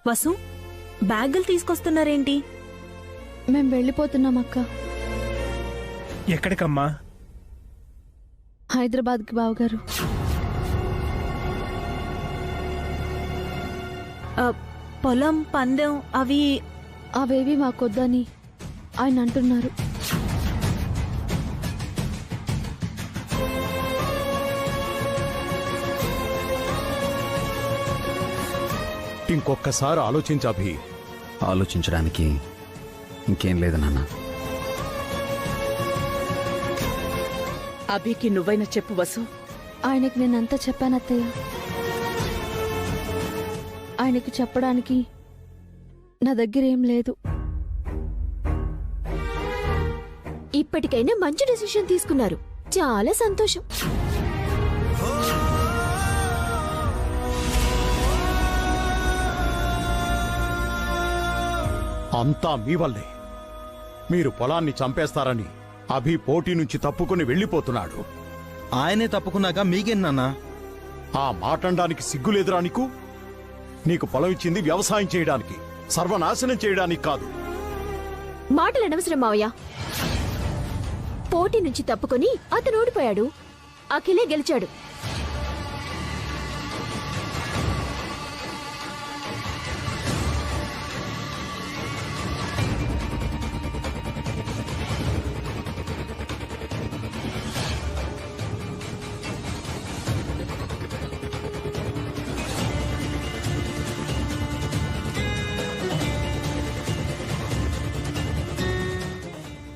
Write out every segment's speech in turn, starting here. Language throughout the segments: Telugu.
వసు, బ్యాగులు తీసుకొస్తున్నారేంటి? మేం వెళ్ళిపోతున్నాం అక్క. ఎక్కడికమ్మా? హైదరాబాద్కి బావగారు. పొలం, పందెం అవేవి మాకొద్దని ఆయన అంటున్నారు. ఇంకొక్కసారి ఆలోచించాభి. ఆలోచించడానికి ఇంకేం లేదు నాన్న. అభికి నువ్వైనా చెప్పు వసు. ఆయనకి నేనంతా చెప్పాను అత్తయ్య. ఆయనకి చెప్పడానికి నా దగ్గర ఏం లేదు. ఇప్పటికైనా మంచి డెసిషన్ తీసుకున్నారు. చాలా సంతోషం. అంతా మీ వల్లే. మీరు పొలాన్ని చంపేస్తారని అభి పోటీ నుంచి తప్పుకుని వెళ్ళిపోతున్నాడు. ఆయనే తప్పుకున్నాక మీకేం నాన్నా? ఆ మాటండానికి సిగ్గులేదురా నీకు? నీకు పొలం ఇచ్చింది వ్యవసాయం చేయడానికి, సర్వనాశనం చేయడానికి కాదు. మాటలు అనవసరం మావయ్య. పోటీ నుంచి తప్పుకొని అతను ఓడిపోయాడు. అఖిలే గెలిచాడు.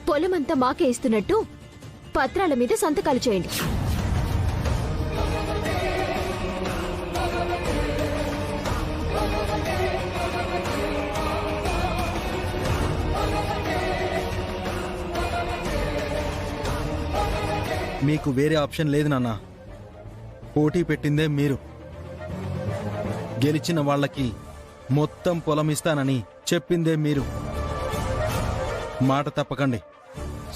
పొలమంతా మాకే ఇస్తున్నట్టు పత్రాల మీద సంతకాలు చేయండి. మీకు వేరే ఆప్షన్ లేదు నాన్న. పోటీ పెట్టిందే మీరు. గెలిచిన వాళ్ళకి మొత్తం పొలం ఇస్తానని చెప్పిందే మీరు. మాట తప్పకండి,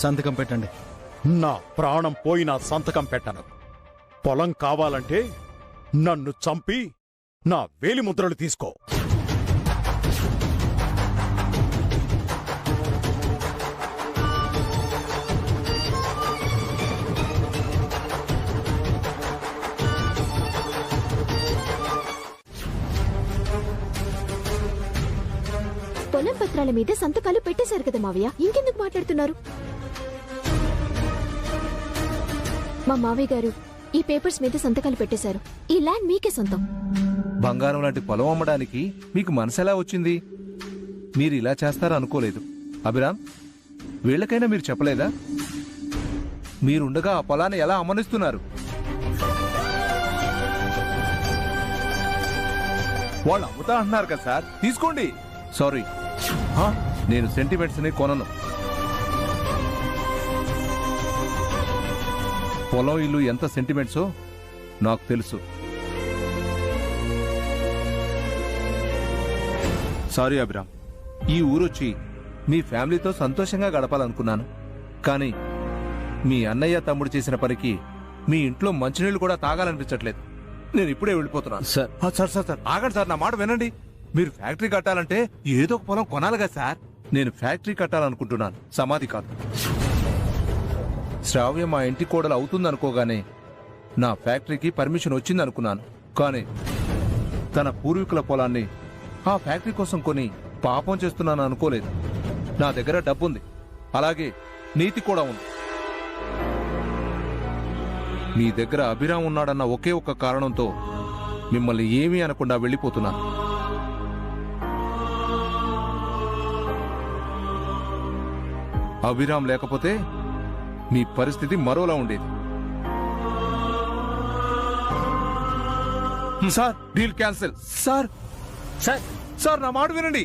సంతకం పెట్టండి. నా ప్రాణం పోయినా సంతకం పెట్టను. పొలం కావాలంటే నన్ను చంపి నా వేలిముద్రలు తీసుకో. పొలం పత్రాల మీద సంతకాలు పెట్టేశారు కదా మావయ్య, ఇంకెందుకు మాట్లాడుతున్నారు? మా మావయ్య గారు ఈ పేపర్స్ మీద సంతకాలు పెట్టేశారు. ఈ ల్యాండ్ మీకే సొంతం. బంగారం లాంటి పొలం అమ్మడానికి మీకు మనసెలా వచ్చింది? మీరు ఇలా చేస్తారా అనుకోలేదు. అభిరామ్, వీళ్ళకైనా మీరు చెప్పలేదా? మీరుండగా ఆ పొలాన్ని ఎలా అమ్మనిస్తున్నారు? వాళ్ళు అమ్ముతా అంటున్నారు కదా సార్, తీసుకోండి. సారీ, నేను సెంటిమెంట్స్ ని కొనను. పొలం ఇల్లు ఎంత సెంటిమెంట్సో నాకు తెలుసు. సారీ అభిరామ్, ఈ ఊరొచ్చి మీ ఫ్యామిలీతో సంతోషంగా గడపాలనుకున్నాను. కానీ మీ అన్నయ్య తమ్ముడు చేసిన పనికి మీ ఇంట్లో మంచినీళ్ళు కూడా తాగాలనిపించట్లేదు. నేను ఇప్పుడే వెళ్ళిపోతున్నాను. సార్ సార్ ఆగండి సార్, నా మాట వినండి. మీరు ఫ్యాక్టరీ కట్టాలంటే ఏదో ఒక పొలం కొనాలిగా సార్. నేను ఫ్యాక్టరీ కట్టాలనుకుంటున్నాను, సమాధి కాదు. శ్రావ్య మా ఇంటి కోడలు అవుతుందనుకోగానే నా ఫ్యాక్టరీకి పర్మిషన్ వచ్చిందనుకున్నాను. కానీ తన పూర్వీకుల పొలాన్ని ఆ ఫ్యాక్టరీ కోసం కొని పాపం చేస్తున్నాను అనుకోలేదు. నా దగ్గర డబ్బుంది, అలాగే నీతి కూడా ఉంది. మీ దగ్గర అభిరామ్ ఉన్నాడన్న ఒకే ఒక్క కారణంతో మిమ్మల్ని ఏమీ అనకుండా వెళ్ళిపోతున్నాను. అభిరామ్ లేకపోతే మీ పరిస్థితి మరోలా ఉండేది. Sir, deal cancel. Sir sir sir, నా మాట వినండి.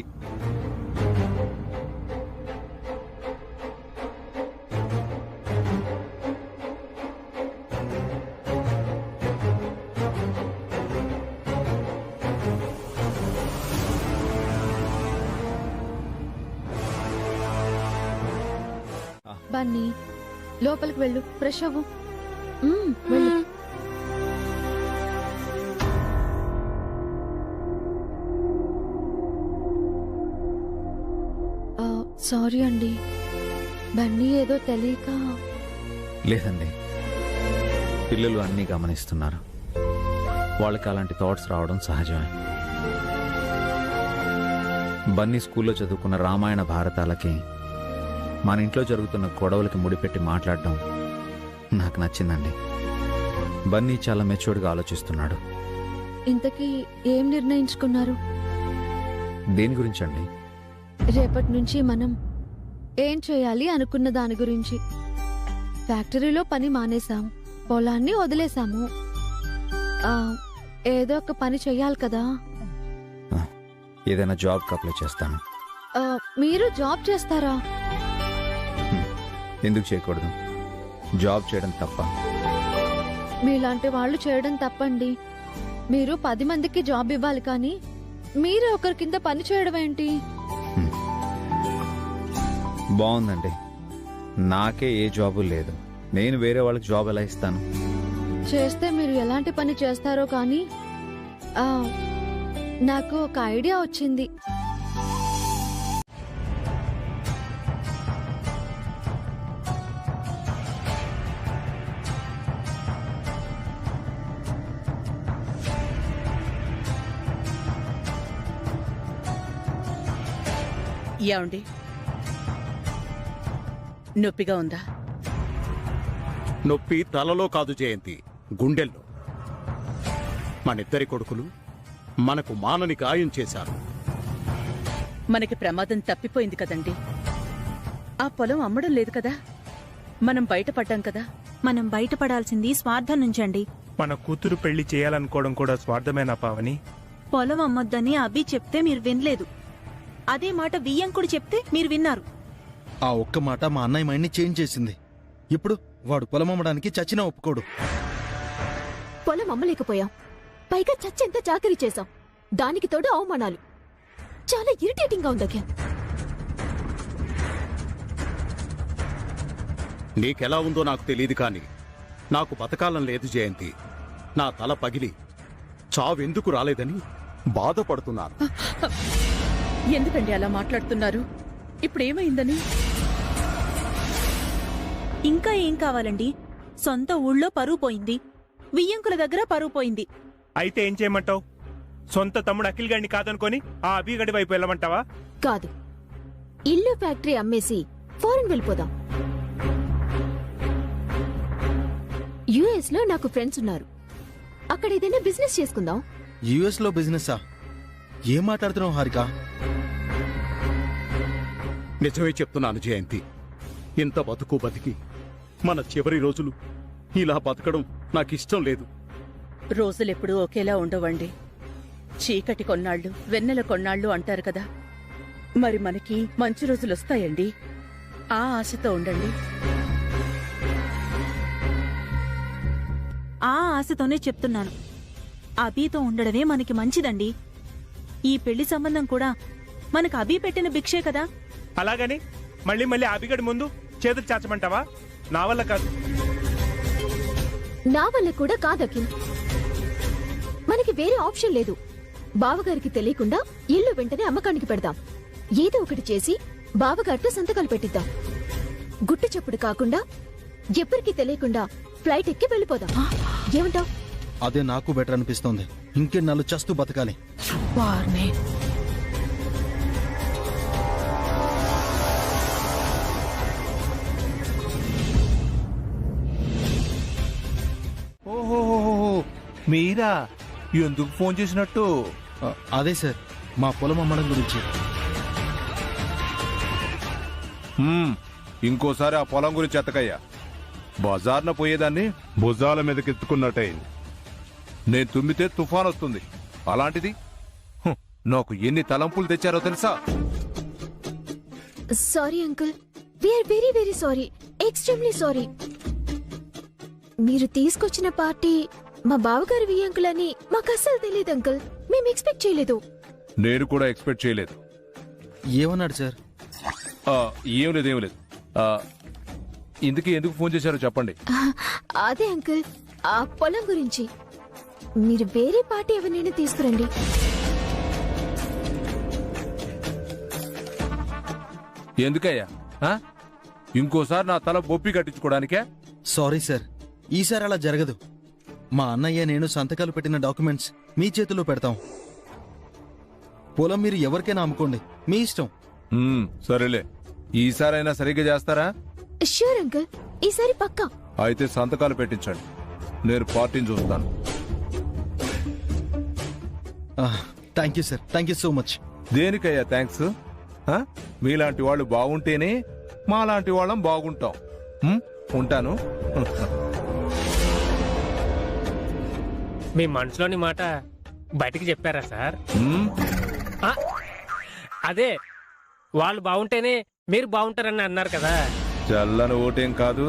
బన్నీ, లోపలికి వెళ్ళు, ఫ్రెష్ అవ్వు. వెళ్ళు. సారీ అండి. బన్నీ ఏదో తెలియక. లేదండి, పిల్లలు అన్నీ గమనిస్తున్నారు. వాళ్ళకి అలాంటి థాట్స్ రావడం సహజమే. బన్నీ స్కూల్లో చదువుకున్న రామాయణ భారతాలకి మన ఇంట్లో జరుగుతున్న గొడవలకి ముడిపెట్టి మాట్లాడడం నాకు నచ్చిందండి. బన్నీ చాలా మెచ్యూర్డ్గా ఆలోచిస్తున్నాడు. ఇంతకీ ఏం నిర్ణయించుకున్నారు? దేని గురించండి? రేపటి నుంచి మనం ఏం చేయాలి అనుకున్న దాని గురించి. ఫ్యాక్టరీలో పని మానేశాం, పొలాన్ని వదిలేశాము. ఏదో ఒక పని చెయ్యాలి కదా. ఏదైనా జాబ్కి అప్లై చేస్తాను. మీరు జాబ్ చేస్తారా? ఎందుకు చేయకూడదు? జాబ్ చేయడం తప్ప? మీలాంటి వాళ్ళు చేయడం తప్పండి. మీరు 10 మందికి జాబ్ ఇవ్వాలి కానీ మీరే ఒకరి కింద పని చేయడం ఏంటి? బాగుందండి. నాకే ఏ జాబు లేదు, నేను వేరే వాళ్ళకి జాబ్ ఎలా ఇస్తాను? చేస్తే మీరు ఎలాంటి పని చేస్తారో కానీ నాకు ఒక ఐడియా వచ్చింది. ఏమండి, నొప్పిగా ఉందా? నొప్పి తలలో కాదు జయంతి, గుండెల్లో. మనిద్దరి కొడుకులు మనకు మానని గాయం చేశారు. మనకి ప్రమాదం తప్పిపోయింది కదండి. ఆ పొలం అమ్మడం లేదు కదా, మనం బయటపడ్డాం కదా. మనం బయటపడాల్సింది స్వార్థం నుంచండి. మన కూతురు పెళ్లి చేయాలనుకోవడం కూడా స్వార్థమేనా పావని? పొలం అమ్మొద్దని అభి చెప్తే మీరు వినలేదు. అదే మాట వియ్యంకుడు చెప్తే మీరు విన్నారు. ఆ ఒక్క మాట మా అన్నయ్య మైండ్ని చేంజ్ చేసింది. ఇప్పుడు వాడు పొలం అమ్మడానికి చచ్చినా ఒప్పుకోడు. పొలం అమ్మలేకపోయాం, పైగా చచ్చెంత చాకరీ చేశాం. దానికి తోడు అవమానాలు. చాలా ఇరిటేటింగ్ గా ఉంది అఖిల్. నీకెలా ఉందో నాకు తెలియదు కానీ నాకు బతకాలం లేదు జయంతి. నా తల పగిలి చావెందుకు రాలేదని బాధపడుతున్నాను. ఎందుకండి అలా మాట్లాడుతున్నారు? ఇప్పుడేమైందని? ఇంకా ఏం కావాలండి? సొంత ఊళ్ళో పరువు పోయింది, వియ్యంకుల దగ్గర పరువు పోయింది. అయితే ఏం చేయమంటావు? సొంత తమ్ముడు అఖిల్ గారిని కాదనుకొని ఆ అభిగడి వైపు వెళ్ళమంటావా? కాదు, ఇల్లు ఫ్యాక్టరీ అమ్మేసి ఫారెన్ వెళ్ళిపోదాం. యుఎస్ లో నాకు ఫ్రెండ్స్ ఉన్నారు, అక్కడ ఏదైనా బిజినెస్ చేసుకుందాం. యుఎస్ లో బిజినెస్సా? ఏం మాట్లాడుతున్నావు హారిక? నిజమే చెప్తున్నాను జయంతి. ఇంత బతుకు బతికి మన చివరి రోజులు ఇలా బతకడం నాకిష్టం లేదు. రోజులెప్పుడూ ఒకేలా ఉండవండి. చీకటి కొన్నాళ్ళు, వెన్నెల కొన్నాళ్ళు అంటారు కదా. మరి మనకి మంచి రోజులొస్తాయండి. ఆ ఆశతో ఉండండి. ఆ ఆశతోనే చెప్తున్నాను. అభితో ఉండడమే మనకి మంచిదండి. ఈ పెళ్లి సంబంధం కూడా మనకు అభి పెట్టిన భిక్షే కదా. అలాగని మళ్ళీ మళ్ళీ అభిగడి ముందు చేతులు చాచమంటావా? నా వల్ల కాదు. నా వల్ల కూడా కాదు అఖిల్. మనకి వేరే ఆప్షన్ లేదు. బావగారికి తెలియకుండా ఇల్లు వెంటనే అమ్మకానికి పెడదాం. ఏదో ఒకటి చేసి బావగారితో సంతకాలు పెట్టిద్దాం. గుట్టు చప్పుడు కాకుండా ఎవ్వరికీ తెలియకుండా ఫ్లైట్ ఎక్కి వెళ్ళిపోదాం. ఏమంటావ్? అదే నాకు బెటర్ అనిపిస్తోంది. ఇంకెన్నాళ్ళు చస్తూ బతకాలి. ఓహోహోహో, మీరా? ఎందుకు ఫోన్ చేసినట్టు? అదే సార్, మా పొలం అమ్మడం గురించి. ఇంకోసారి ఆ పొలం గురించి ఎత్తకయ్యా. బజార్న పోయేదాన్ని భుజాల మీదకెత్తుకున్నట్టయింది. నేను తుమ్మితే తుఫాన్ వస్తుంది. అలాంటిది నాకు ఎన్ని తలంపులు తెచ్చారో తెలుసా? Sorry uncle, we are very very sorry, extremely sorry. మీరు తీసుకొచ్చిన పార్టీ మా బావగారి వియ్యంకుల్ అని మాకు అస్సలు తెలియదు అంకుల్. మేము ఎక్స్పెక్ట్ చేయలేదు. నేను కూడా ఎక్స్పెక్ట్ చేయలేదు. ఏమన్నాడు సార్? ఏం లేదు, ఏం లేదు. ఇందుకే ఎందుకు ఫోన్ చేశారో చెప్పండి. అదే అంకుల్, ఆ పొలం గురించి. మీరు వేరే పార్టీ ఎవరినైనా తీసుకురండి. ఎందుకయ్యా ఆ? ఇంకోసారి నా తల బొప్పి కట్టించుకోవడానికే? సారీ సార్, ఈసారి అలా జరగదు. మా అన్నయ్య నేను సంతకాలు పెట్టిన డాక్యుమెంట్స్ మీ చేతిలో పెడతాం. పొలం మీరు ఎవరికైనా అమ్ముకోండి, మీ ఇష్టం. సరేలే, ఈసారైనా సరిగ్గా చేస్తారా? ష్యూర్ అంకుల్, ఈసారి పక్కా. అయితే సంతకాలు పెట్టించండి, నేను పార్టీని చూస్తాను. Thank you sir, thank you so much. దేనికయ్యా థ్యాంక్స్? మీలాంటి వాళ్ళు బాగుంటేనే మాలాంటి వాళ్ళం బాగుంటాం. ఉంటాను. మీ మనసులోని మాట బయటికి చెప్పారా సార్? ఆ, అదే వాళ్ళు బాగుంటేనే మీరు బాగుంటారని అన్నారు కదా. చల్లని ఓటేం కాదు,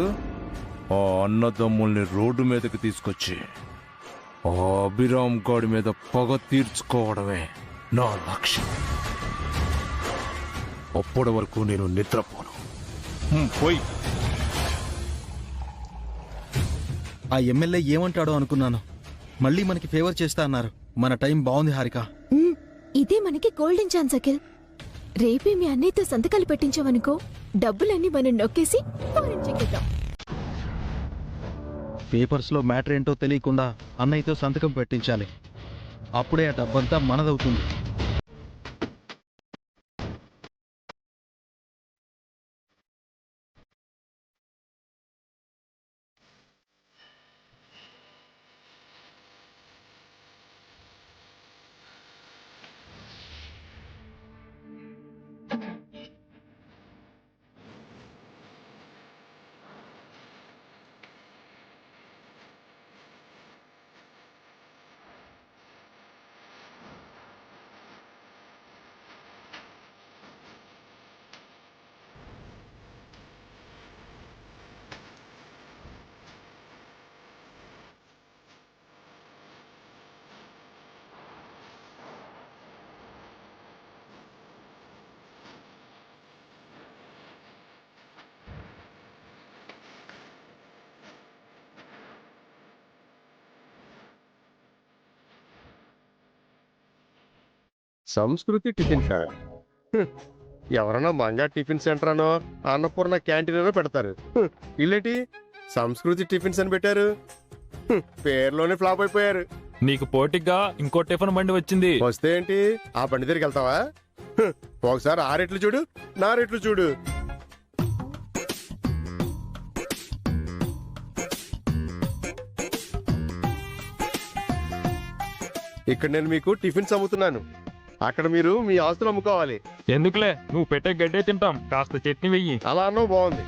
ఆ అన్నదమ్ముల్ని రోడ్డు మీదకి తీసుకొచ్చి ఆ అభిరామ్ గాడి మీద పగ తీర్చుకోవడమే నా లక్ష్యం. అప్పటి వరకు నేను నిద్రపోను. పోయి ఆ ఎమ్మెల్యే ఏమంటాడో అనుకున్నాను. మళ్ళీ మనకి ఫేవర్ చేస్తా అన్నారు. మన టైం బాగుంది హారిక. ఇదే మనకి గోల్డెన్ ఛాన్స్ అఖిల్. రేపే మీ అన్నయ్యతో సంతకాలు పెట్టించామనుకో, డబ్బులన్నీ మనం నొక్కేసి ఫారెన్ చెక్కేద్దాం. పేపర్స్ లో మ్యాటర్ ఏంటో తెలియకుండా అన్నయ్యతో సంతకం పెట్టించాలి. అప్పుడే ఆ డబ్బంతా మనదవుతుంది. సంస్కృతి టిఫిన్ సెంటర్. ఎవరన్నా మంగా టిఫిన్ సెంటర్ అనో అన్నపూర్ణ క్యాంటీన్ అనో పెడతారు. ఇల్లేటి సంస్కృతి టిఫిన్స్ అని పెట్టారు. పేరులోనే ఫ్లాప్ అయిపోయారు. నీకు పోటీగా ఇంకో టిఫిన్ బండి వచ్చింది. వస్తే ఏంటి, ఆ బండి దగ్గరికి వెళ్తావా? ఒకసారి ఆ రేట్లు చూడు, నా రేట్లు చూడు. ఇక్కడ నేను మీకు టిఫిన్స్ అమ్ముతున్నాను, అక్కడ మీరు మీ ఆస్తులు అమ్ముకోవాలి. ఎందుకులే, నువ్వు పెట్టే గడ్డే తింటాం, కాస్త చట్నీ వెయ్యి. అలా అన్నావు, బాగుంది.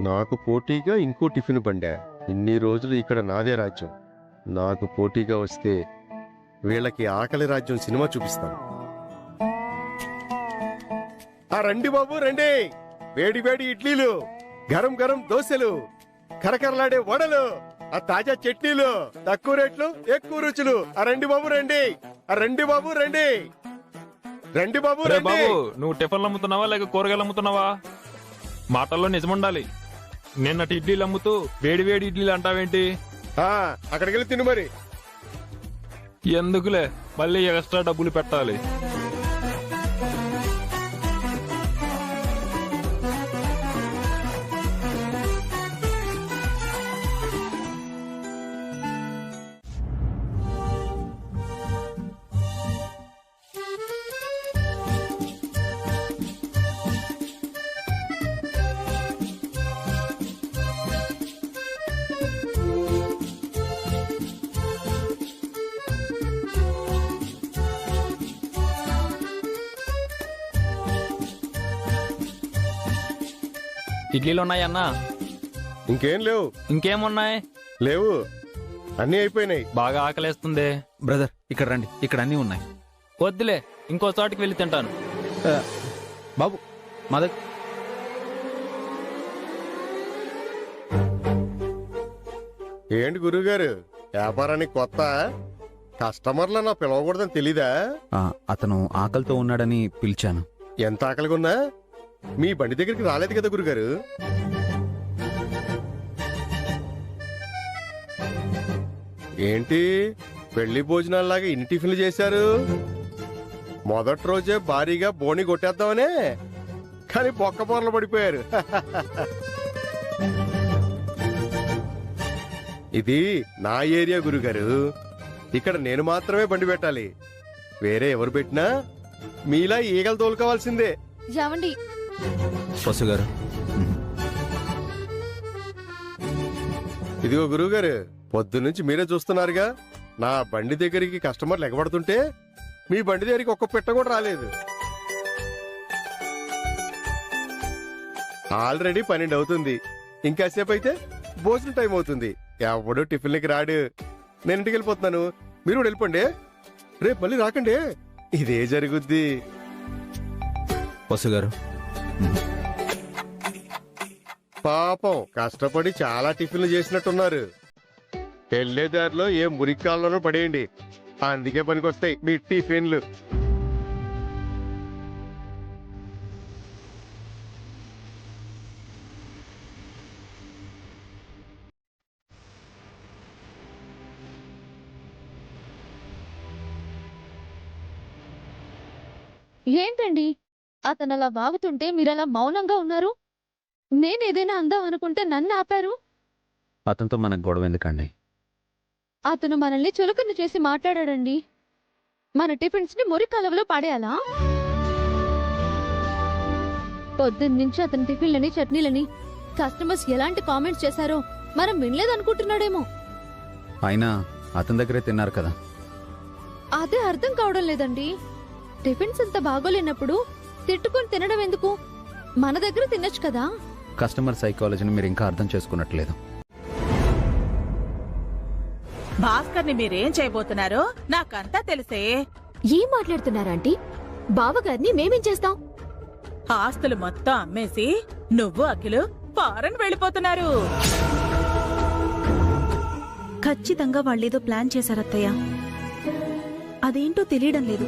నాకు పోటీగా ఇంకో టిఫిన్ బండా. ఇన్ని రోజులు ఇక్కడ నాదే రాజ్యం. నాకు పోటీగా వస్తే వీళ్ళకి ఆకలి రాజ్యం సినిమా చూపిస్తాను. రండి బాబు రండి, వేడి వేడి ఇడ్లీలు, గరం గరం దోశలు, కరకరలాడే వడలు, ఆ తాజా చట్నీలు, తక్కువ రేట్లు ఎక్కువ రుచులు. రండి బాబు రండి, రండి బాబు రండి, రండి బాబు రండి. బాబు, నువ్వు టిఫిన్లు అమ్ముతున్నావా లేక కూరగాయలు అమ్ముతున్నావా? మాటల్లో నిజముండాలి. నిన్నటి ఇడ్లీలు అమ్ముతూ వేడి వేడి ఇడ్లీలు అంటావేంటి? అక్కడికి వెళ్ళి తిను మరి. ఎందుకులే, మళ్ళీ ఎక్స్ట్రా డబ్బులు పెట్టాలి. ఇడ్లీలు ఉన్నాయన్నా? ఇంకేం లేవు. ఇంకేమున్నాయి? లేవు, అన్నీ అయిపోయినాయి. బాగా ఆకలేస్తుంది. బ్రదర్, ఇక్కడ రండి, ఇక్కడ అన్నీ ఉన్నాయి. వద్దులే ఇంకో చోటికి వెళ్ళి తింటాను. బాబు మా దగ్గర ఏంటి గురుగారు, వ్యాపారానికి కొత్త? కస్టమర్లు నా పిలవకూడదని తెలీదా? అతను ఆకలితో ఉన్నాడని పిలిచాను. ఎంత ఆకలిగా ఉన్నా మీ బండి దగ్గరికి రాలేదు కదా గురుగారు. ఏంటి పెళ్లి భోజనాల్లాగా ఇన్ని టిఫిన్లు చేశారు? మొదటి రోజే భారీగా బోని కొట్టేద్దామనే, కానీ బొక్క పొరలు పడిపోయారు. ఇది నా ఏరియా గురుగారు, ఇక్కడ నేను మాత్రమే బండి పెట్టాలి. వేరే ఎవరు పెట్టినా మీలా ఈగలు తోలుకోవాల్సిందే. యావండి, వసు గారు. ఇదిగో గురువుగారు, పొద్దున్నుంచి మీరే చూస్తున్నారుగా, నా బండి దగ్గరికి కస్టమర్లు ఎగబడుతుంటే మీ బండి దగ్గరికి ఒక్క పెట్ట కూడా రాలేదు. ఆల్రెడీ 12 అవుతుంది, ఇంకాసేపు అయితే భోజనం టైం అవుతుంది. ఎవడు టిఫిన్లకి రాడు. నేను ఇంటికి వెళ్ళిపోతున్నాను, మీరు కూడా వెళ్ళిపోండి. రేపు మళ్ళీ రాకండి, ఇదే జరుగుద్ది. వసు గారు, పాపం కష్టపడి చాలా టిఫిన్లు చేసినట్టున్నారు. వెళ్లే దారిలో ఏ మురికాల్లోనూ పడేయండి, అందుకే పనికొస్తాయి మీ టిఫిన్లు. ఏంటండి అతను అలా వాగుతుంటే మీరలా మౌనంగా ఉన్నారు? నేనేదైనా అందాం అనుకుంటే నన్ను ఆపారు. అతనితో మనకు గొడవ ఎందుకండి? అతను మనల్ని చులకన చేసి మాట్లాడాడండి. మన టిఫిన్స్ ని మురి కాలువలో పాడేయాలా? పొద్దున్నుంచి అతని టిఫిన్లని చట్నీలని కస్టమర్స్ ఎలాంటి కామెంట్స్ చేశారో మనం వినలేదనుకుంటున్నాడేమో. అయినా అతని దగ్గరే తిన్నారు కదా. అదే అర్థం కావడం లేదండి. టిఫిన్స్ అంత బాగోలేనప్పుడు తిట్టుకొని తినడం ఎందుకు? మన దగ్గర తినొచ్చు కదా. కస్టమర్ సైకాలజీని మీరు ఇంకా అర్థం చేసుకున్నట్లేదు. భాస్కర్ ని మీరేం చేయబోతున్నారో నాకంతా తెలిసే. ఏం మాట్లాడుతున్నారా ఆంటీ? బావగారిని మేమేం చేస్తాం? ఆస్తులు మొత్తం అమ్మేసి నువ్వు అఖిలు ఫారెన్ వెళ్ళిపోతున్నారు. ఖచ్చితంగా వాళ్ళేదో ప్లాన్ చేశారత్తయ్య. అదేంటో తెలియడం లేదు.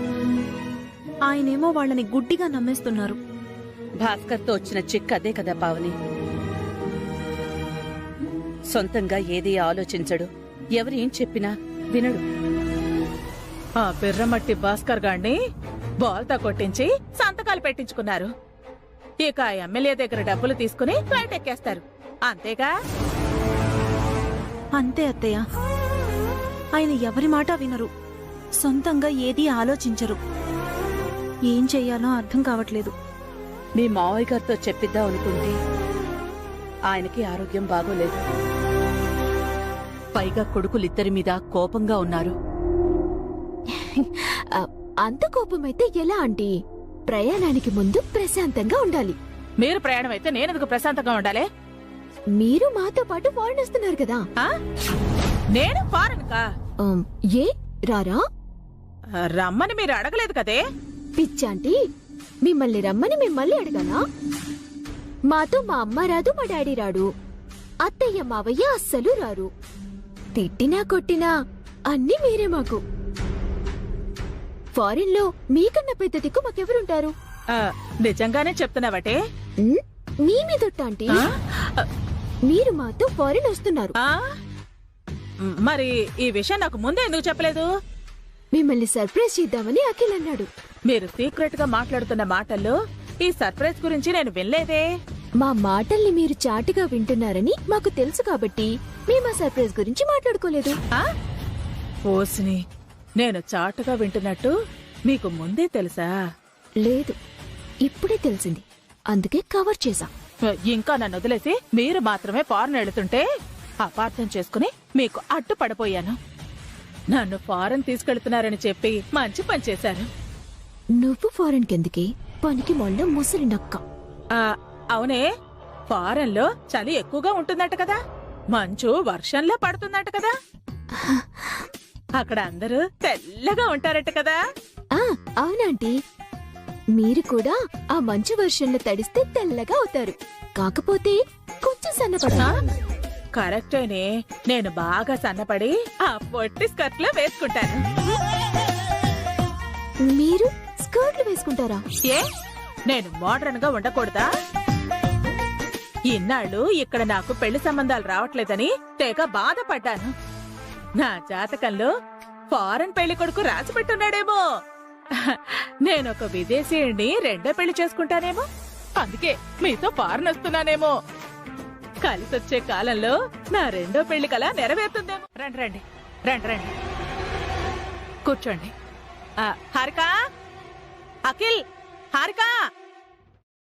ఆయనేమో వాళ్ళని గుడ్డిగా నమ్మేస్తున్నారు. భాస్కర్తో వచ్చిన చిక్ అదే కదా పావని. సొంతంగా ఏది ఆలోచించడు, ఎవరు ఏం చెప్పినా వినడు. ఆ బిర్రమట్టి భాస్కర్ గాడిని బాల్తో కొట్టించి సంతకాలు పెట్టించుకున్నారు. ఇక ఆ ఎమ్మెల్యే దగ్గర డబ్బులు తీసుకుని ఫ్లైట్ ఎక్కేస్తారు. అంతేగా? అంతే అత్తయ్య. ఆయన ఎవరి మాట వినరు, సొంతంగా ఏదీ ఆలోచించరు. ఏం చెయ్యాలో అర్థం కావట్లేదు. మీ మావయ్య గారితో చెప్పిద్దాం అనుకుంటే ఆయనకి ఆరోగ్యం బాగోలేదు. పైగా కొడుకులిద్దరి మీద కోపంగా ఉన్నారు. అంత కోపమైతే ఎలా ఆంటీ? ప్రయాణానికి ముందు ప్రశాంతంగా ఉండాలి. మీరు ప్రయాణం అయితే నేనెందుకు ప్రశాంతంగా ఉండాలి? మీరు మాతో పాటు ఫారెన్ వస్తున్నారు కదా. నేను ఫారెన్ కా? ఏ రారా? రమ్మని మీరు అడగలేదు కదే. పిచ్చాంటీ, మిమ్మల్ని రమ్మని మిమ్మల్ని అడగాలా? మాతో మా అమ్మ రాదు, మా డాడీ రాడు, అత్తయ్య మావయ్య అస్సలు రారు. తిట్టినా కొట్టినా అన్నీ మీరే మాకు. ఫారిన్ లో మీకన్నా పెద్ద దిక్కు మాకెవరుంటారు? నిజంగానే చెప్తున్నావటే? మీ మీదొట్టాంటీ, మీరు మాతో ఫారిన్ వస్తున్నారు. మరి ఈ విషయం నాకు ముందే ఎందుకు చెప్పలేదు? మిమ్మల్ని సర్ప్రైజ్ చేద్దామని అఖిల్ అన్నాడు. మీరు సీక్రెట్ గా మాట్లాడుతున్న మాటల్లో ఈ సర్ప్రైజ్ గురించి నేను వినలేదే. మా మాటల్ని మీరు చాటుగా వింటున్నారని మాకు తెలుసు కాబట్టి మేము ఆ సర్ప్రైజ్ గురించి మాట్లాడుకోలేదు. ఓసిని, నేను చాటుగా వింటున్నట్టు మీకు ముందే తెలుసా? లేదు, ఇప్పుడే తెలిసింది, అందుకే కవర్ చేశా. ఇంకా నన్ను వదిలేసి మీరు మాత్రమే ఫారెన్ వెళుతుంటే అపార్థం చేసుకుని మీకు అడ్డు పడిపోయాను. నన్ను ఫారెన్ తీసుకెళ్తున్నారని చెప్పి మంచి పని చేశారు. నువ్వు ఫారెన్ కెందుకే? పనికి మొన్న ముసలి నక్క. అవునే, ఫారెన్ లో చలి ఎక్కువగా ఉంటుందట కదా, మంచు వర్షంలో పడుతుందట కదా, అక్కడ అందరూ తెల్లగా ఉంటారట కదా. అవునంటీ, మీరు కూడా ఆ మంచు వర్షంలో తడిస్తే తెల్లగా అవుతారు. కాకపోతే కొంచెం సన్నపడా. కరెక్టేనే, నేను బాగా సన్నపడి ఆ పొట్టి స్కర్ట్ లో వేసుకుంటాను. మీరు స్కర్ట్లు వేసుకుంటారా? ఏ, నేను మోడర్న్ గా ఉండకూడదా? ఇన్నాళ్ళు ఇక్కడ నాకు పెళ్లి సంబంధాలు రావట్లేదని తెగ బాధపడ్డాను. నా జాతకంలో ఫారెన్ పెళ్లి కొడుకు రాసి పెట్టున్నాడేమో. నేనొక విదేశీయుణ్ణి రెండో పెళ్లి చేసుకుంటానేమో. అందుకే మీతో ఫారెన్ వస్తున్నానేమో. కలిసొచ్చే కాలంలో నా రెండో పెళ్లి కల నెరవేరుతుందేమో. రండి రండి రండి రండి, కూర్చోండి. హారిక, అఖిల్, హారిక,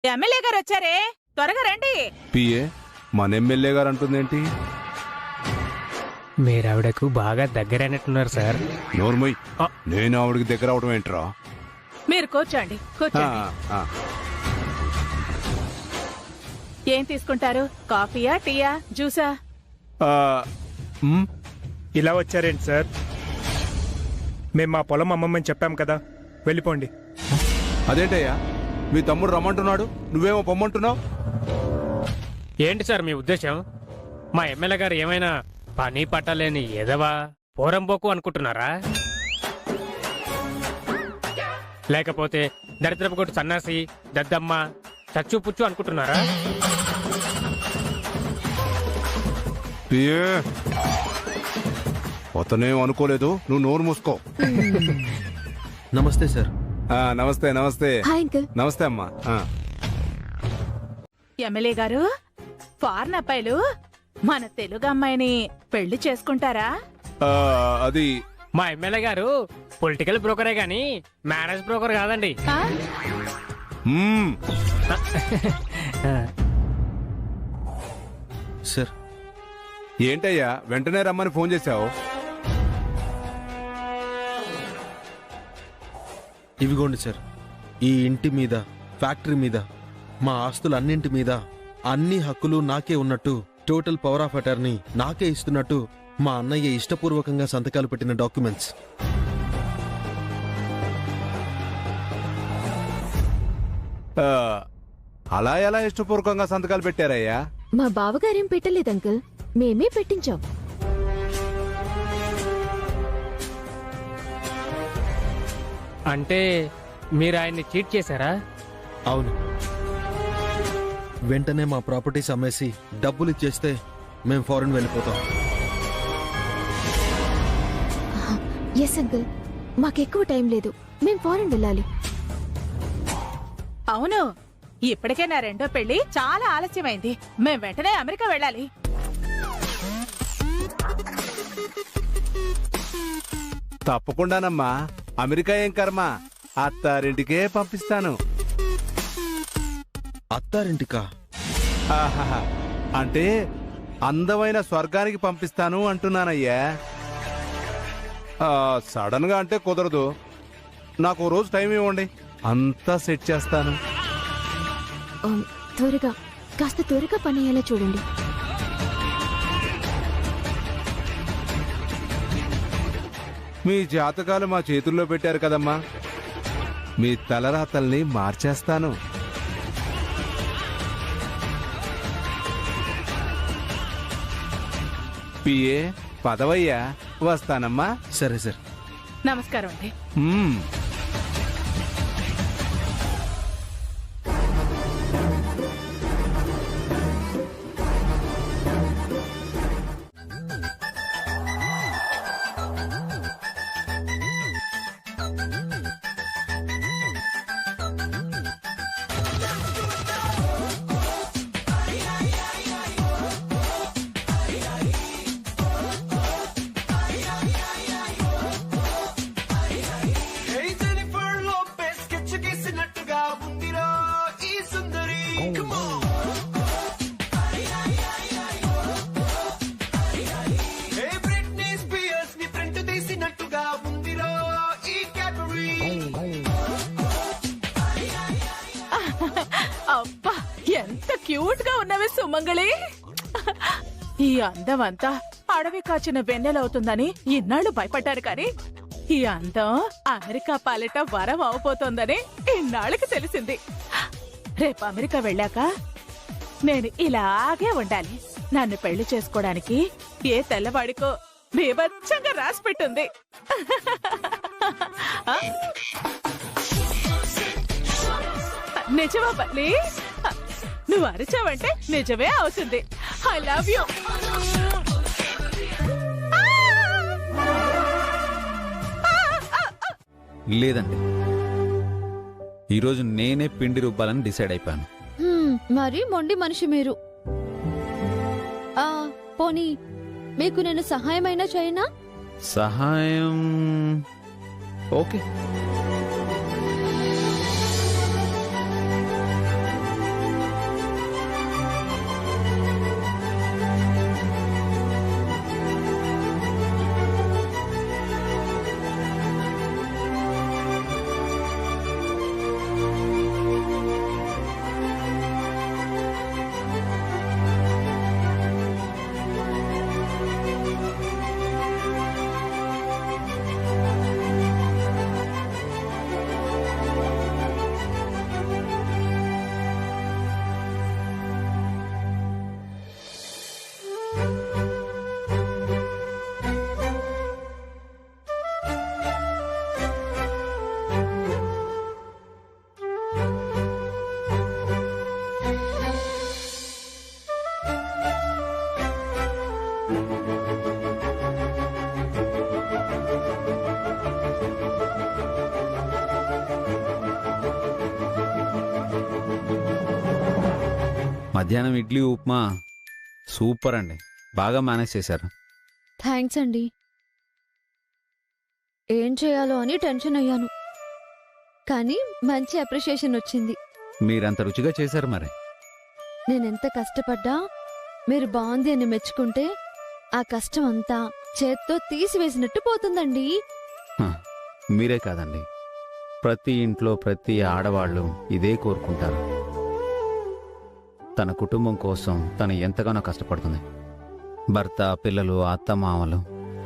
ఎమ్మెల్యే గారు వచ్చారే, త్వరగా రండి. పిఏ, మన ఎమ్మెల్యే గారు అంటుందేంటి? మీరావిడకు బాగా దగ్గరైనట్టున్నారు సార్. నోర్మయ్, నేను ఆవిడకి దగ్గర అవడం ఏంట్రా? మీరు కూర్చోండి, కూర్చోండి. ఏం తీసుకుంటారు? కాఫీయా, టీయా, జ్యూసా? ఇలా వచ్చారేంటి సార్? మేము మా పొలం అమ్మమ్మని చెప్పాం కదా, వెళ్ళిపోండి. అదేంటయ్యా, మీ తమ్ముడు రమ్మంటున్నాడు, నువ్వేమో పొమ్మంటున్నావు? ఏంటి సార్ మీ ఉద్దేశం? మా ఎమ్మెల్యే గారు ఏమైనా పని పట్టలేని ఎదవా పోరంబోకు అనుకుంటున్నారా? లేకపోతే దరిద్రపు కొట్టు సన్నాసి, దద్దమ్మ, చచ్చు పుచ్చు అనుకుంటున్నారా? అతనేం అనుకోలేదు, నువ్వు నోరు మూసుకో. నమస్తే సార్. నమస్తే నమస్తే. Hi uncle. నమస్తే అమ్మా. ఎమ్మెల్యే గారు, ఫారెన్ అబ్బాయిలు మన తెలుగు అమ్మాయిని పెళ్లి చేసుకుంటారా? అది మా ఎమ్మెల్యే గారు పొలిటికల్ బ్రోకరే గాని మ్యారేజ్ బ్రోకర్ కాదండి. సార్, ఏంటయ్యా వెంటనే రమ్మని ఫోన్ చేశావు? ఇవిగోండి సార్, ఈ ఇంటి మీద, ఫ్యాక్టరీ మీద, మా ఆస్తులన్నింటి మీద అన్ని హక్కులు నాకే ఉన్నట్టు, టోటల్ పవర్ ఆఫ్ అటార్నీ నాకే ఇస్తున్నట్టు మా అన్నయ్య ఇష్టపూర్వకంగా సంతకాలు పెట్టిన డాక్యుమెంట్స్. అలా ఎలా ఇష్టపూర్వకంగా సంతకాలు పెట్టారయ్యా? మా బావగారేం పెట్టలేదు అంకుల్, మేమే పెట్టించాం. అంటే మీరు ఆయన్ని చీట్ చేశారా? అవును. వెంటనే మా ప్రాపర్టీస్ అమ్మేసి డబ్బులు ఇచ్చేస్తే మేం ఫారెన్ వెళ్ళిపోతాం. ఎస్ అంకుల్, మాకెక్కువ టైం లేదు, మేం ఫారెన్ వెళ్ళాలి. అవును, ఇప్పటికే నా రెండో పెళ్లి చాలా ఆలస్యమైంది. మేం వెంటనే అమెరికా వెళ్ళాలి. తప్పకుండానమ్మా, అమెరికా ఏం కర్మ, అత్తారింటికే పంపిస్తాను. అత్తారింటికా? అంటే అందమైన స్వర్గానికి పంపిస్తాను అంటున్నానయ్యా. సడన్ గా అంటే కుదరదు, నాకు రోజు టైం ఇవ్వండి, అంతా సెట్ చేస్తాను. కాస్త త్వరగా పని అయ్యేలా చూడండి. మీ జాతకాలు మా చేతుల్లో పెట్టారు కదమ్మా, మీ తలరాతల్ని మార్చేస్తాను. పిఏ పదవయ్యా, వస్తానమ్మా. సరే సార్. నమస్కారం అండి. అబ్బా, ఎంత క్యూట్ గా ఉన్నవి సుమంగళి. ఈ అందమంతా అడవి కాచిన వెన్నెలవుతుందని ఇన్నాళ్ళు భయపడ్డారు కానీ ఈ అందం అమెరికా పాలిట వరం అవబోతోందని ఇన్నాళ్ళకి తెలిసింది. రేపు అమెరికా వెళ్ళాక నేను ఇలాగే ఉండాలి. నన్ను పెళ్లి చేసుకోవడానికి ఏ తెల్లవాడికో బీభత్సంగా రాసి పెట్టుంది. నిజమా బల్లి? నువ్వు అరిచావంటే నిజమే అవుతుంది. I love you. లేదండి, ఈరోజు నేనే పిండి రుబ్బాలని డిసైడ్ అయిపోయాను. మరి మొండి మనిషి మీరు. పోనీ మీకు నేను సహాయమైనా చేయనా? సహాయం ఓకే. మధ్యాహ్నం ఇడ్లీ ఉప్మా సూపర్ అండి, బాగా మేనేజ్ చేశారు. థ్యాంక్స్ అండి. ఏం చేయాలో అని టెన్షన్ అయ్యాను, కానీ మంచి అప్రిషియేషన్ వచ్చింది. మీరంత రుచిగా చేశారు. మరి నేనెంత కష్టపడ్డా మీరు బాగుంది అని మెచ్చుకుంటే ఆ కష్టం అంతా చేత్తో తీసివేసినట్టు పోతుందండి. మీరే కాదండి, ప్రతి ఇంట్లో ప్రతి ఆడవాళ్ళు ఇదే కోరుకుంటారు. తన కుటుంబం కోసం తను ఎంతగానో కష్టపడుతుంది. భర్త, పిల్లలు, అత్తమామలు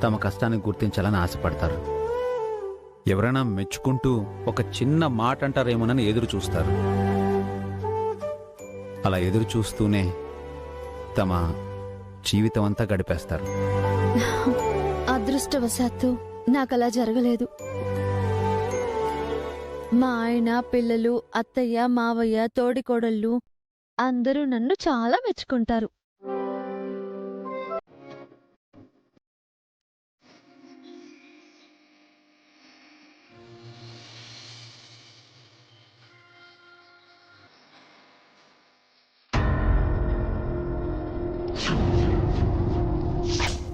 తమ కష్టాన్ని గుర్తించాలని ఆశపడతారు. ఎవరైనా మెచ్చుకుంటూ ఒక చిన్న మాట అంటారేమోనని ఎదురు చూస్తారు. అలా ఎదురు చూస్తూనే తమ జీవితం అంతా గడిపేస్తారు. అదృష్టవశాత్తు నాకలా జరగలేదు. మా ఆయన, పిల్లలు, అత్తయ్య, మావయ్య, తోడికోడళ్ళు అందరూ నన్ను చాలా మెచ్చుకుంటారు.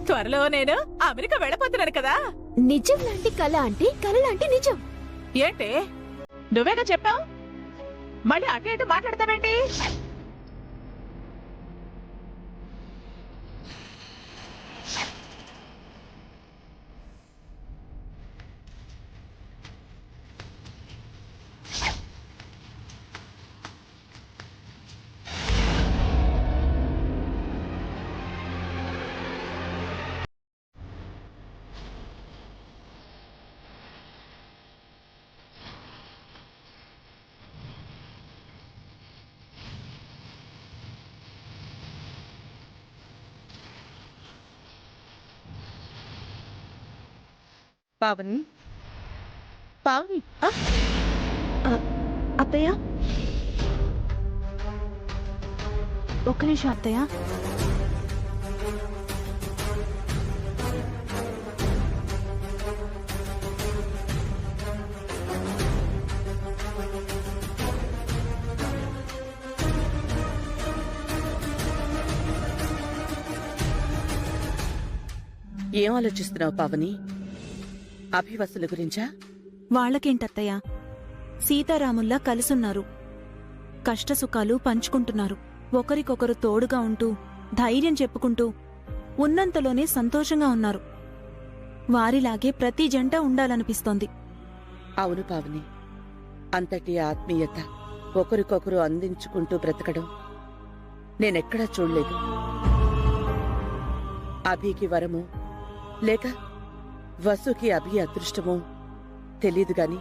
త్వరలో నేను అమెరికా వెళ్ళబోతున్నాను కదా. నిజం లాంటి కళ అంటే కళ లాంటి నిజం. ఏంటి నువ్వేగా చెప్పావు, మళ్ళీ అటు ఇటు మాట్లాడతావేంటి? పావని, పావని, అత్తయ్య ఒక్క నిమిషం అత్తయ్య. ఏం ఆలోచిస్తున్నావు పావని? అభివసుల గురించా? వాళ్ళకేంటత్తయ్య, సీతారాముల్లా కలిసున్నారు. కష్టసుఖాలు పంచుకుంటున్నారు. ఒకరికొకరు తోడుగా ఉంటూ ధైర్యం చెప్పుకుంటూ ఉన్నంతలోనే సంతోషంగా ఉన్నారు. వారిలాగే ప్రతి జంట ఉండాలనిపిస్తోంది. అవును పావని, అంతటి ఆత్మీయత, ఒకరికొకరు అందించుకుంటూ బ్రతకడం నేనెక్కడా చూడలేదు. అభికి వరము లేక వసుకి అభి అదృష్టమో తెలీదు గాని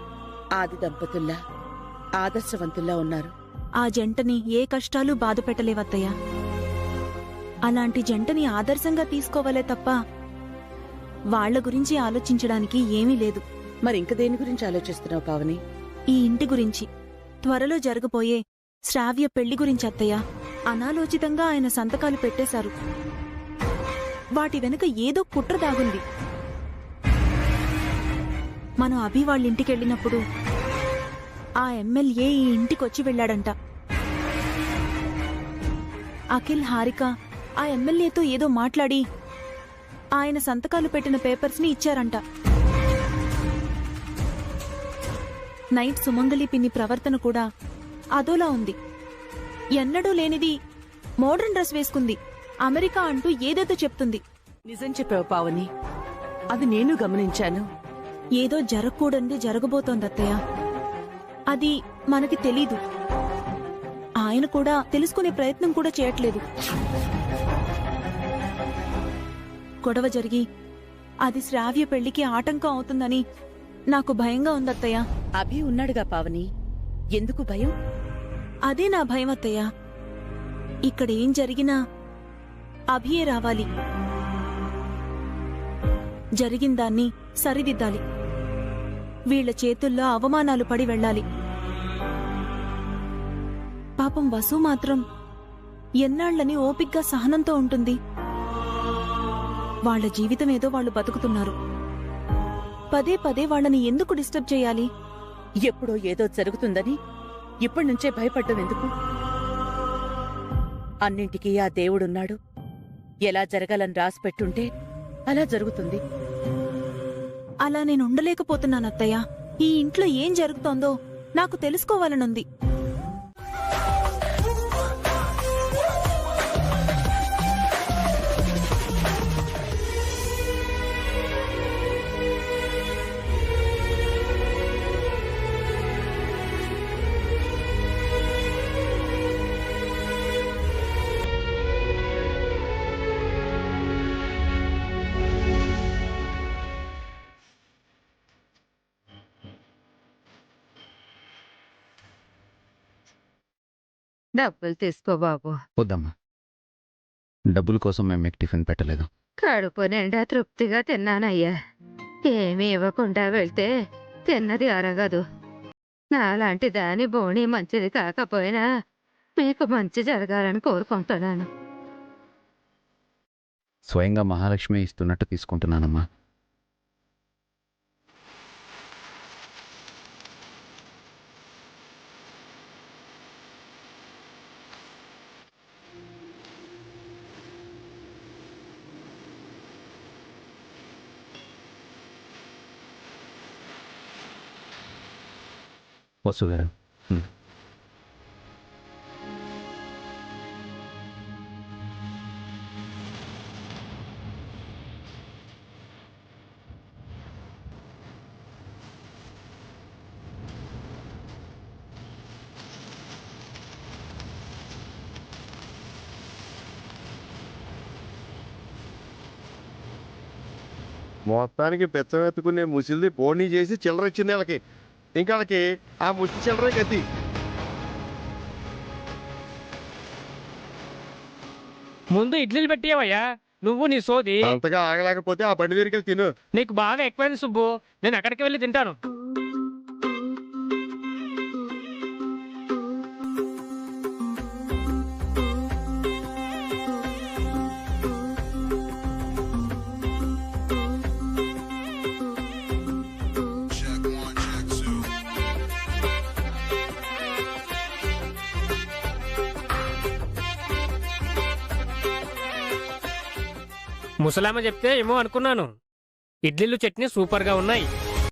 ఆది దంపతుల్లా ఆదర్శవంతుల్లా ఉన్నారు. ఆ జంటని ఏ కష్టాలు బాధ పెట్టలేవత్తయ్య. అలాంటి జంటని ఆదర్శంగా తీసుకోవాలే తప్ప వాళ్ల గురించి ఆలోచించడానికి ఏమీ లేదు. మరి ఇంక దేని గురించి ఆలోచిస్తున్నావు పావని? ఈ ఇంటి గురించి, త్వరలో జరగబోయే శ్రావ్య పెళ్లి గురించి అత్తయ్య. అనాలోచితంగా ఆయన సంతకాలు పెట్టేశారు. వాటి వెనుక ఏదో కుట్ర దాగుంది. మనం అభి వాళ్ళింటికెళ్ళినప్పుడు ఆ ఎమ్మెల్యే ఈ ఇంటికొచ్చి వెళ్ళాడంట. అఖిల్, హారిక ఆ ఎమ్మెల్యేతో ఏదో మాట్లాడి ఆయన సంతకాలు పెట్టిన పేపర్స్ ని ఇచ్చారంట. నైట్ సుమంగళి పిన్ని ప్రవర్తన కూడా అదోలా ఉంది. ఎన్నడూ లేనిది మోడర్న్ డ్రెస్ వేసుకుంది. అమెరికా అంటూ ఏదేదో చెప్తుంది. నిజం చెప్పావు పావని, అది నేను గమనించాను. ఏదో జరగకూడనిది జరగబోతోందత్తయ్య. అది మనకి తెలీదు. ఆయన కూడా తెలుసుకునే ప్రయత్నం కూడా చేయట్లేదు. గొడవ జరిగి అది శ్రావ్య పెళ్లికి ఆటంకం అవుతుందని నాకు భయంగా ఉందత్తయ్య. అభి ఉన్నాడుగా పావని, ఎందుకు భయం? అదే నా భయం అత్తయ్య. ఇక్కడ ఏం జరిగినా అభియే రావాలి. జరిగిందాన్ని సరిదిద్దాలి. వీళ్ల చేతుల్లో అవమానాలు పడి వెళ్ళాలి. పాపం వసు మాత్రం ఎన్నాళ్లని ఓపిగ్గా సహనంతో ఉంటుంది. వాళ్ల జీవితమేదో వాళ్ళు బతుకుతున్నారు. పదే పదే వాళ్ళని ఎందుకు డిస్టర్బ్ చేయాలి? ఎప్పుడో ఏదో జరుగుతుందని ఇప్పటినుంచే భయపడ్డం ఎందుకు? అన్నింటికీ ఆ దేవుడున్నాడు. ఎలా జరగాలని రాసిపెట్టుంటే అలా జరుగుతుంది. అలా నేను ఉండలేకపోతున్నానత్తయ్య. ఈ ఇంట్లో ఏం జరుగుతోందో నాకు తెలుసుకోవాలనుంది. డబ్బులు తీసుకో బాబు. వద్దమ్మా, డబ్బుల కోసం మేము మీకు టిఫిన్ పెట్టలేదు. కడుపు నిండా తృప్తిగా తిన్నానయ్యా. ఏమీ ఇవ్వకుండా వెళ్తే తిన్నది అరగదు. నాలాంటి దాని బోణి మంచిది కాకపోయినా మీకు మంచి జరగాలని కోరుకుంటున్నాను. స్వయంగా మహాలక్ష్మి ఇస్తున్నట్టు తీసుకుంటున్నానమ్మా. వసు గారు, మొత్తానికి పెచ్చమెత్తుకునే ముసిల్ది బోనీ చేసి చిల్లర ఇచ్చింది వాళ్ళకి. ఇంకా వాళ్ళకి ఆ ముసి చిల్లరే గతి. ముందు ఇడ్లీలు పెట్టేవయ్యా, నువ్వు నీ సోది. అంతగా ఆగలేకపోతే ఆ బండి దగ్గరికి తిను. నీకు బాగా ఎక్కువైంది సుబ్బు, నేను అక్కడికి వెళ్ళి తింటాను. ముసలామ చెప్తే ఏమో అనుకున్నాను. ఇడ్లీలు చట్నీ సూపర్గా ఉన్నాయి.